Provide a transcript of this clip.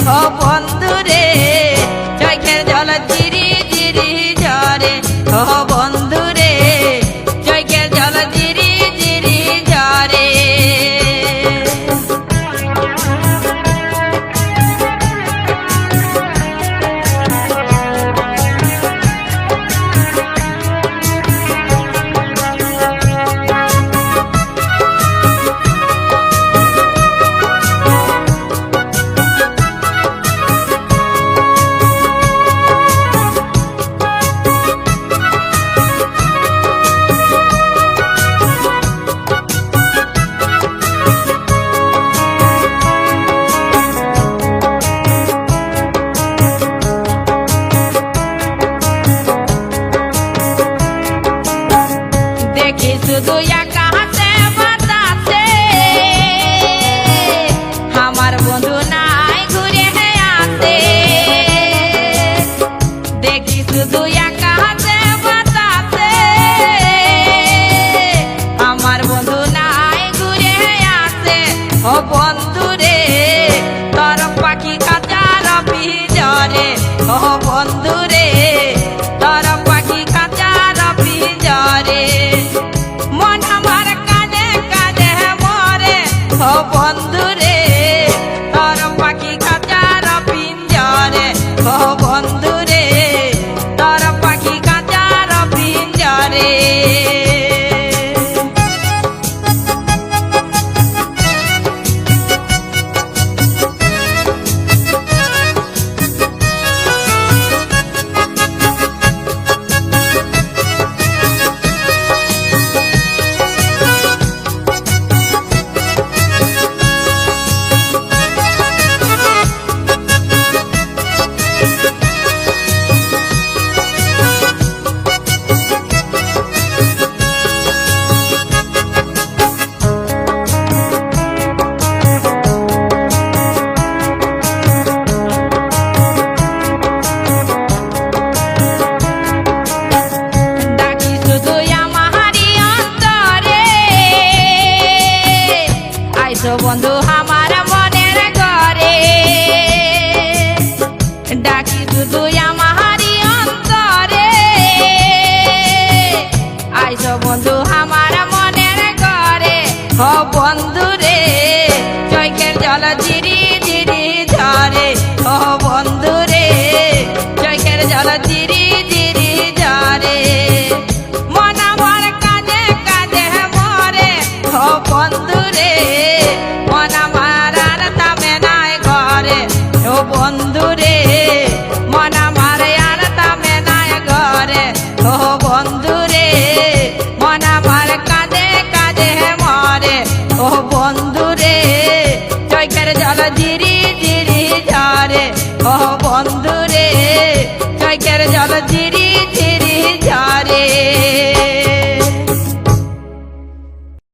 ও বন্ধুরে চোখের জল জিরি জিরি ঝরে ও বন্ধুরে চোখের জল জিরি জিরি ঝরে শুধু একা হাতে বাতাসে আমার বন্ধু নাই ঘুরে আসে দেখি শুধু একা হাতে বাতাসে আমার বন্ধু নাই ঘুরে আসে ও বন্ধুরে তোর পাখি কাঁচার পিঞ্জরে ও বন্ধুরে তোর পাখি কাঁচার পিঞ্জরে মন আমার কাঁদে কাঁদে মরে ও বন্ধুরে তোর পাখি কাঁচার পিঞ্জরে ও বন্ধুরে তোর পাখি কাঁচার পিঞ্জরে বন্ধু আমার মনের ঘরে ডাকি শুধু আমারই অন্তরে আইস বন্ধু আমার মনের ঘরে ও বন্ধুরে চোখের জল জিরি জিরি ঝরে ও বন্ধুরে চোখের জল জিরি জিরি ঝরে মন আমার কাঁদে কাঁদে মরে ও বন্ধুরে মন আমার আর থামে নাই ঘরে ও বন্ধুরে মন আমার আর থামে নাই ঘরে ও বন্ধুরে মন আমার কাঁদে কাঁদে মরে ও বন্ধুরে চোখের জল জিরি জিরি ঝরে ও বন্ধুরে চোখের জল জিরি জিরি ঝরে